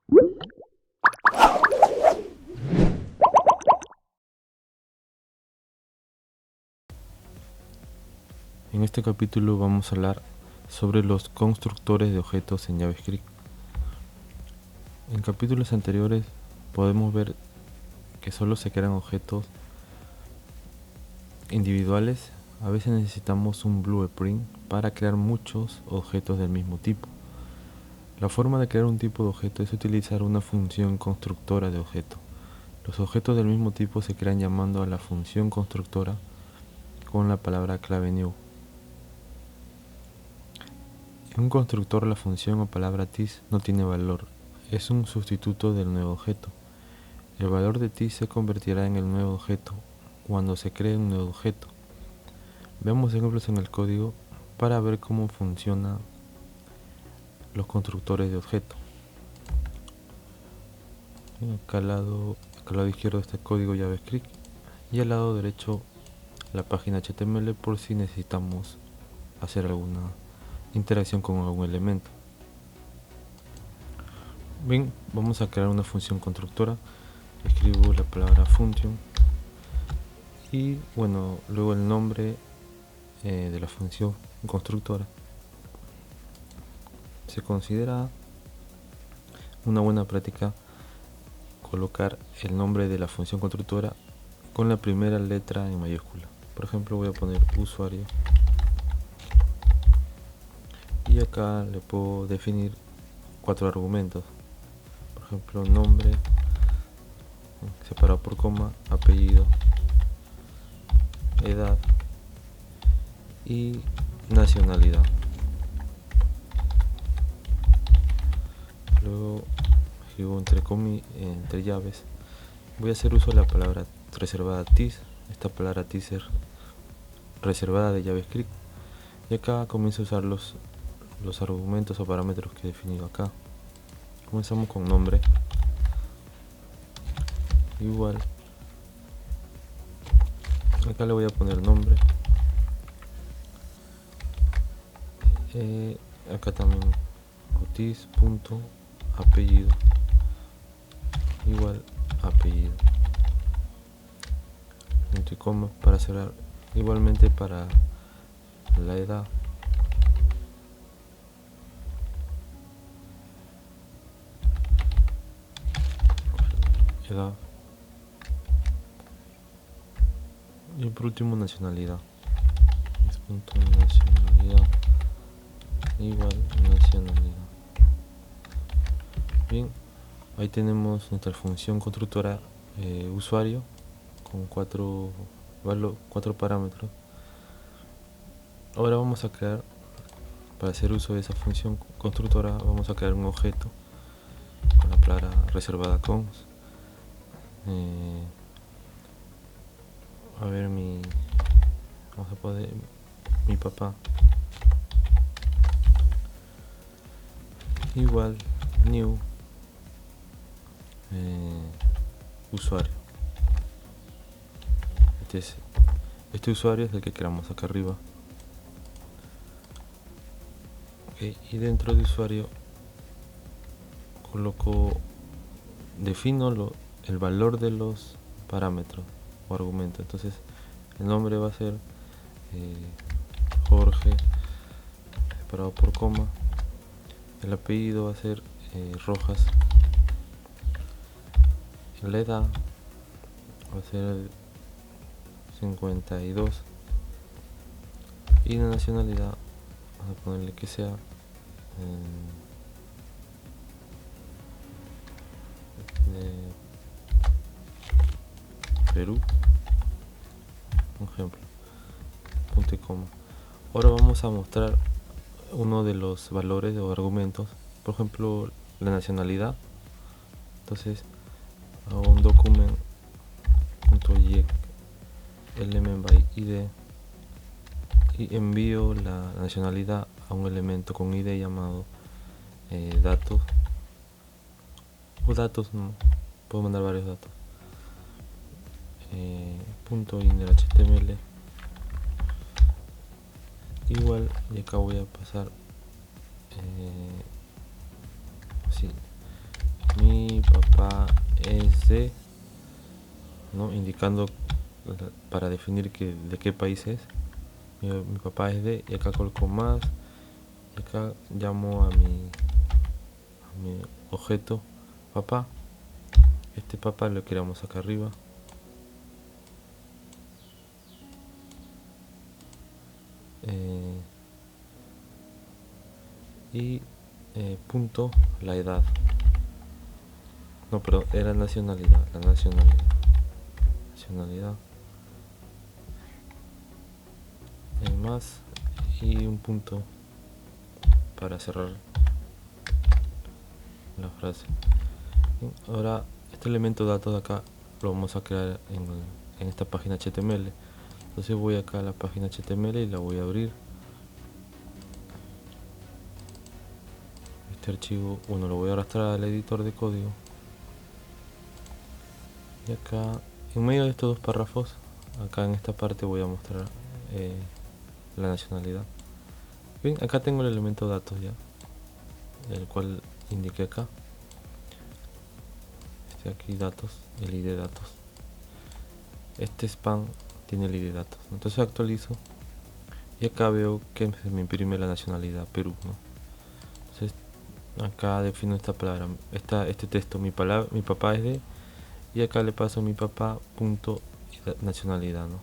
En este capítulo vamos a hablar sobre los constructores de objetos en JavaScript. En capítulos anteriores podemos ver que solo se crean objetos individuales. A veces necesitamos un blueprint para crear muchos objetos del mismo tipo. La forma de crear un tipo de objeto es utilizar una función constructora de objeto. Los objetos del mismo tipo se crean llamando a la función constructora con la palabra clave new. En un constructor la función o palabra this no tiene valor, es un sustituto del nuevo objeto. El valor de this se convertirá en el nuevo objeto cuando se cree un nuevo objeto. Veamos ejemplos en el código para ver cómo funcionan los constructores de objeto. Acá al lado izquierdo está el código JavaScript y al lado derecho la página HTML por si necesitamos hacer alguna interacción con algún elemento. Bien, vamos a crear una función constructora. Escribo la palabra function y bueno, luego el nombre de la función constructora. Se considera una buena práctica colocar el nombre de la función constructora con la primera letra en mayúscula. Por ejemplo, voy a poner usuario y acá le puedo definir 4 argumentos. Por ejemplo, nombre separado por coma, apellido, edad y nacionalidad. Luego escribo entre llaves. Voy a hacer uso de la palabra reservada this. Esta palabra this es reservada de JavaScript. Y acá comienzo a usar los argumentos o parámetros que he definido acá. Comenzamos con nombre. Igual. Acá le voy a poner nombre. Acá también this punto apellido igual apellido, punto y coma para cerrar. Igualmente para la edad, y por último nacionalidad, punto nacionalidad igual nacionalidad. Bien, ahí tenemos nuestra función constructora usuario con 4 parámetros. Ahora vamos a crear, para hacer uso de esa función constructora, vamos a crear un objeto con la palabra reservada cons. Vamos a poner mi papá igual new usuario. Este usuario es el que creamos acá arriba. Okay, y dentro de usuario defino el valor de los parámetros o argumentos. Entonces el nombre va a ser Jorge separado por coma. El apellido va a ser Rojas. La edad va a ser 52 y la nacionalidad vamos a ponerle que sea de Perú, un ejemplo, punto y coma. Ahora vamos a mostrar uno de los valores o argumentos, por ejemplo la nacionalidad. Entonces hago un document.yec element by id y envío la nacionalidad a un elemento con id llamado datos o datos, no puedo mandar varios datos, punto inner html igual, y acá voy a pasar mi papá es de, ¿no? Indicando para definir de qué país es. Mi papá es de, y acá coloco más, y acá llamo a mi objeto papá. Este papá lo queramos acá arriba. Y punto la edad. No, pero era nacionalidad, la nacionalidad. Nacionalidad. Más y un punto para cerrar la frase. Bien, ahora este elemento datos de acá lo vamos a crear en esta página HTML. Entonces voy acá a la página HTML y la voy a abrir. Este archivo, bueno, lo voy a arrastrar al editor de código. Y acá, en medio de estos dos párrafos, acá en esta parte voy a mostrar la nacionalidad. Bien, acá tengo el elemento datos ya, el cual indiqué acá. Aquí datos, el ID de datos. Este span tiene el ID de datos. Entonces actualizo y acá veo que se me imprime la nacionalidad Perú, ¿no? Entonces acá defino esta palabra, este texto, mi papá es de, y acá le paso mi papá punto nacionalidad, ¿no?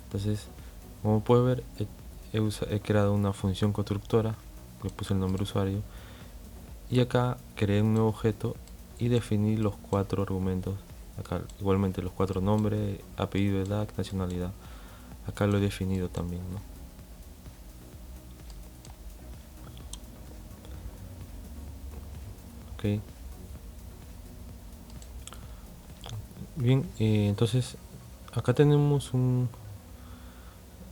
Entonces, como puedes ver, he creado una función constructora, le puse el nombre usuario, y acá creé un nuevo objeto y definí los 4 argumentos. Acá igualmente los 4 nombres, apellido, edad, nacionalidad. Acá lo he definido también, ¿no? Ok. Bien, entonces acá tenemos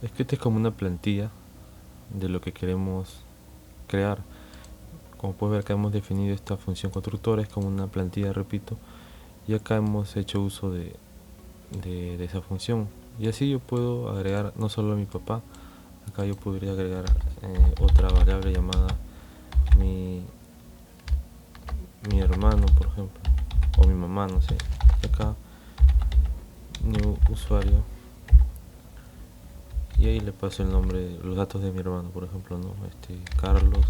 es que este es como una plantilla de lo que queremos crear. Como puedes ver, acá hemos definido esta función constructora, es como una plantilla, repito, y acá hemos hecho uso de esa función. Y así yo puedo agregar no solo a mi papá, acá yo podría agregar otra variable llamada mi hermano, por ejemplo, o mi mamá, no sé. Acá new usuario, y ahí le paso el nombre, los datos de mi hermano, por ejemplo, ¿no? Carlos,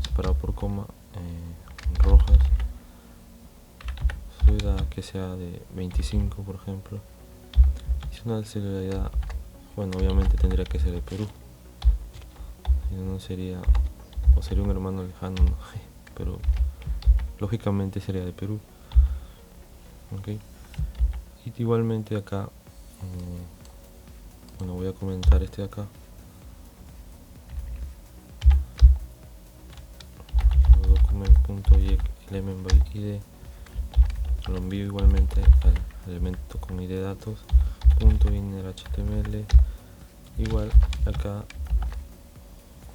separado por coma, Rojas, su edad que sea de 25, por ejemplo. Y su nacionalidad, bueno, obviamente tendría que ser de Perú, si no sería, o sería un hermano lejano, ¿no? Pero lógicamente sería de Perú. Okay. Y igualmente acá, bueno, voy a comentar este de acá. Document.element by id, lo envío igualmente al elemento con id de datos .inner html. Igual acá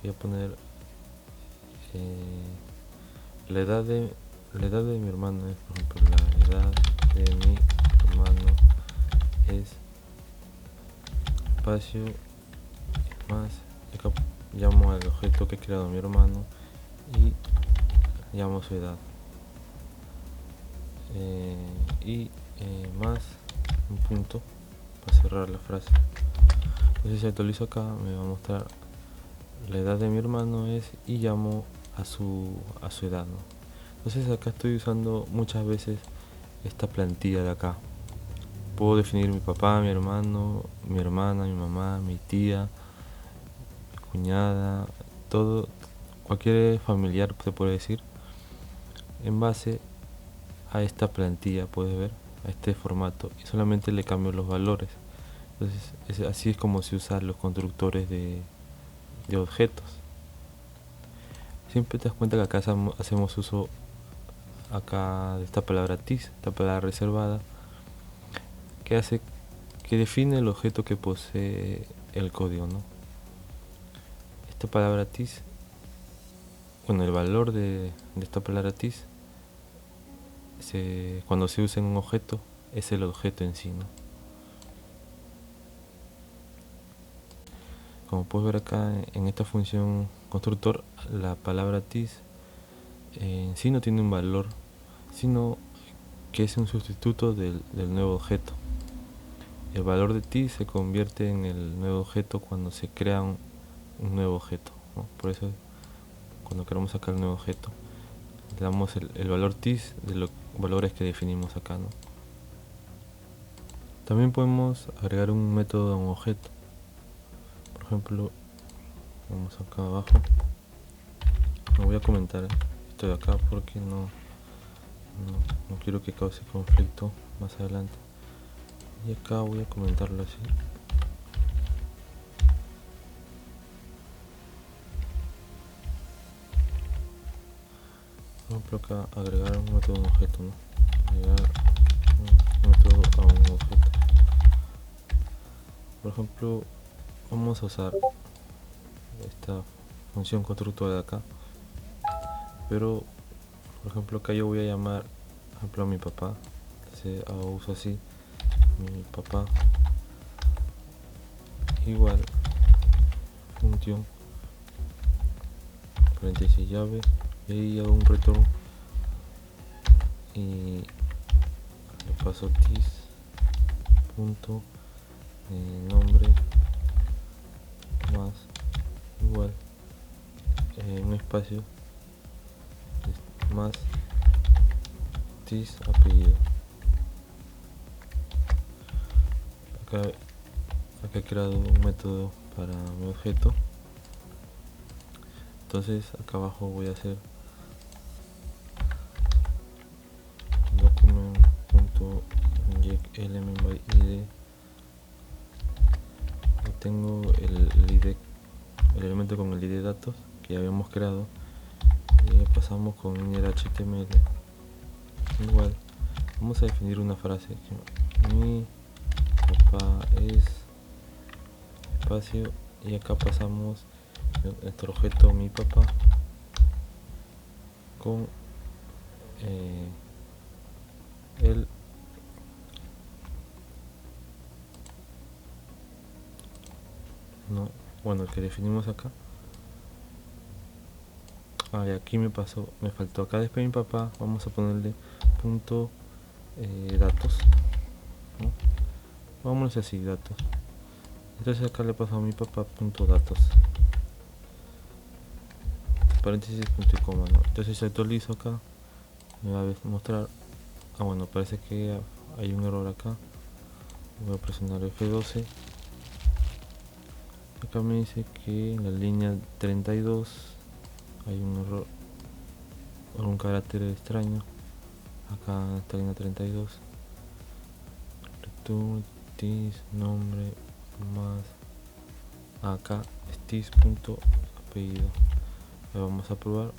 voy a poner la edad de mi hermano es, por ejemplo, la edad de mi hermano es espacio más, acá llamo al objeto que he creado mi hermano y llamo su edad, y más un punto para cerrar la frase. Entonces si actualizo acá me va a mostrar la edad de mi hermano es, y llamo a su edad, ¿no? Entonces acá estoy usando muchas veces esta plantilla de acá. Puedo definir mi papá, mi hermano, mi hermana, mi mamá, mi tía, mi cuñada, todo, cualquier familiar se puede decir, en base a esta plantilla, puedes ver, a este formato, y solamente le cambio los valores. Entonces así es como se usan los constructores de objetos. Siempre te das cuenta que acá hacemos uso acá de esta palabra TIS, esta palabra reservada, que define el objeto que posee el código, ¿no? Esta palabra TIS, bueno, el valor de esta palabra TIS cuando se usa en un objeto es el objeto en sí, ¿no? Como puedes ver acá en esta función constructor, la palabra TIS en sí no tiene un valor, sino que es un sustituto del nuevo objeto. El valor de t se convierte en el nuevo objeto cuando se crea un nuevo objeto, ¿no? Por eso cuando queremos sacar un nuevo objeto le damos el valor t de los valores que definimos acá, ¿no? También podemos agregar un método a un objeto. Por ejemplo, vamos acá abajo. No voy a comentar esto de acá porque no quiero que cause conflicto más adelante. Y acá voy a comentarlo así. Por ejemplo, acá agregar un método a un objeto, ¿no? Agregar un método a un objeto. Por ejemplo, vamos a usar esta función constructora de acá, pero por ejemplo acá yo voy a llamar, por ejemplo, a mi papá. Entonces uso así, mi papá igual función paréntesis llave, y ahí hago un retorno y le paso this punto nombre más igual un espacio más this apellido. Acá he creado un método para mi objeto. Entonces acá abajo voy a hacer document.injectElementById. Tengo el elemento con el id de datos que ya habíamos creado, y pasamos con inner.html igual. Vamos a definir una frase que mi papá es espacio, y acá pasamos nuestro objeto mi papá con el el que definimos acá. Y aquí me faltó acá después de mi papá. Vamos a ponerle punto datos, ¿no? Vámonos así, datos. Entonces acá le paso a mi papá punto datos, paréntesis, punto y coma, ¿no? Entonces si actualizo acá me va a mostrar, bueno, parece que hay un error acá. Voy a presionar F12. Acá me dice que en la línea 32 hay un error, un carácter extraño. Acá en esta línea 32, return this nombre más acá this punto apellido. Vamos a probar.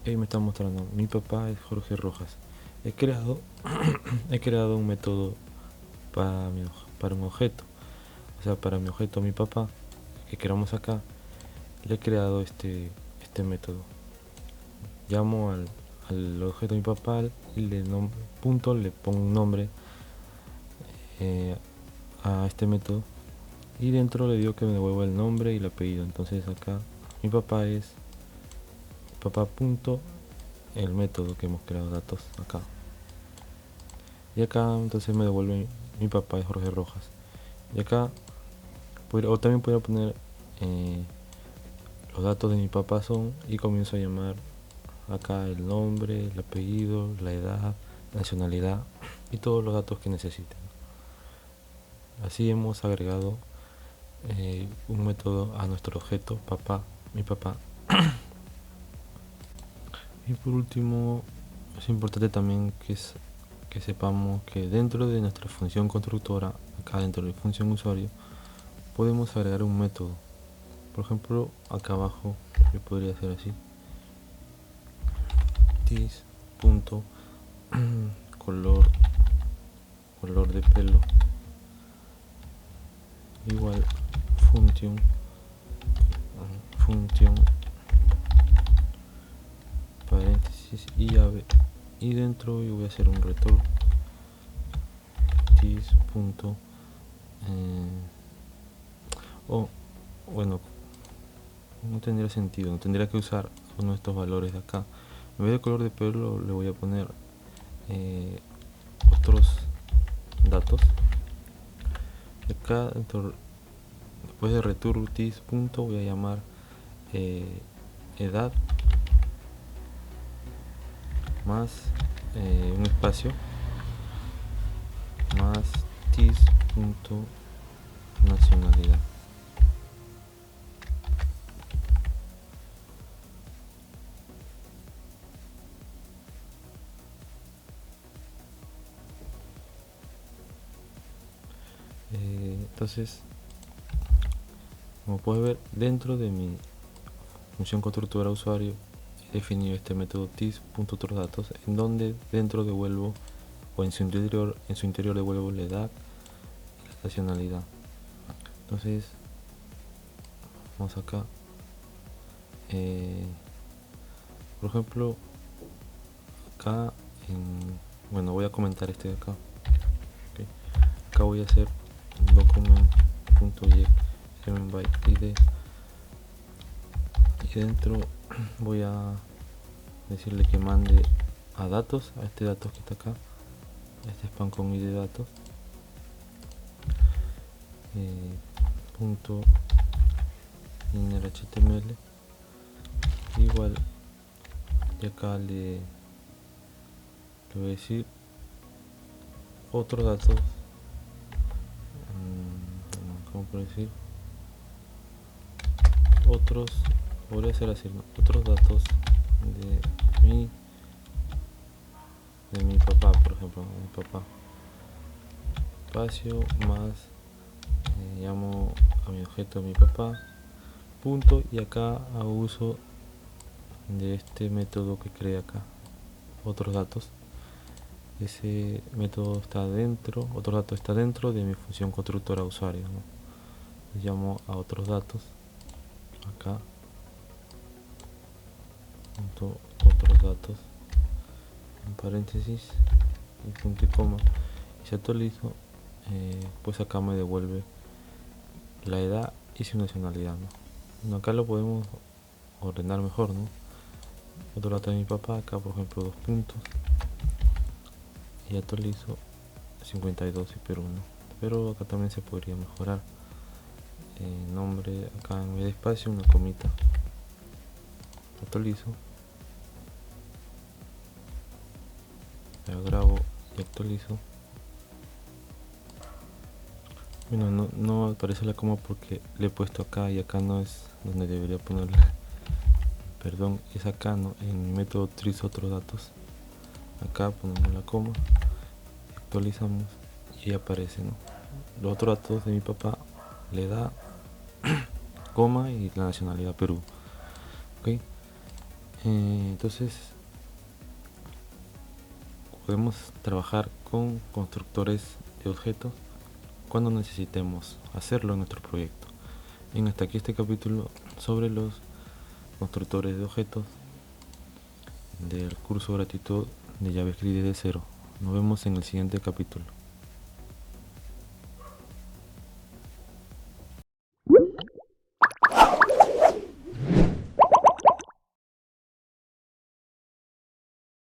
Y me está mostrando mi papá es Jorge Rojas. He creado un método para un objeto, o sea, para mi objeto mi papá que creamos acá. Le he creado este método. Llamo al objeto de mi papá y le pongo un nombre a este método, y dentro le digo que me devuelva el nombre y el apellido. Entonces acá mi papá es papá punto el método que hemos creado, datos acá, y acá entonces me devuelve mi papá es Jorge Rojas. Y acá también puedo poner los datos de mi papá son, y comienzo a llamar acá el nombre, el apellido, la edad, nacionalidad y todos los datos que necesiten. Así hemos agregado un método a nuestro objeto papá, mi papá. Y por último, es importante también que sepamos que dentro de nuestra función constructora, acá dentro de la función usuario, podemos agregar un método. Por ejemplo, acá abajo yo podría hacer así: this punto color de pelo igual función paréntesis y llave, y dentro yo voy a hacer un retorno this punto bueno, no tendría sentido, no tendría que usar uno de estos valores de acá, En vez de color de pelo le voy a poner otros datos. Acá después de return_this punto voy a llamar edad más un espacio más this punto nacionalidad. Entonces, como puedes ver, dentro de mi función constructora usuario he definido este método this.otros_datos, en donde dentro devuelvo, o en su interior devuelvo la edad y la nacionalidad. Entonces vamos acá, por ejemplo acá bueno, voy a comentar este de acá. Okay. Acá voy a hacer document.get id y dentro voy a decirle que mande a datos, a este datos que está acá, a este span con id datos, punto inner html igual, y acá le voy a decir otros datos, ¿cómo puedo decir? Otros, podría ser así, ¿no? Otros datos de mi papá, por ejemplo, mi papá, espacio más, llamo a mi objeto mi papá, punto, y acá hago uso de este método que creé acá, otros datos. Ese método está dentro, otro dato está dentro de mi función constructora usuario, ¿no? Llamo a otros datos acá, punto otros datos, en paréntesis y punto y coma, y si actualizo, pues acá me devuelve la edad y su nacionalidad, ¿no? Bueno, acá lo podemos ordenar mejor, ¿no? Otro dato de mi papá, acá por ejemplo 2 puntos, y actualizo 52 y Perú, ¿no? Pero acá también se podría mejorar. Nombre, acá en vez de espacio una comita, actualizo, lo grabo y actualizo. Bueno, no aparece la coma porque le he puesto acá y acá no es donde debería ponerla. Perdón, es acá, ¿no? En método utilizo otros datos. Acá ponemos la coma, actualizamos y aparece, ¿no? Los otros datos de mi papá, le da coma y la nacionalidad Perú. ¿Ok? Entonces podemos trabajar con constructores de objetos cuando necesitemos hacerlo en nuestro proyecto. Bien, hasta aquí este capítulo sobre los constructores de objetos del curso gratuito de JavaScript desde cero. Nos vemos en el siguiente capítulo.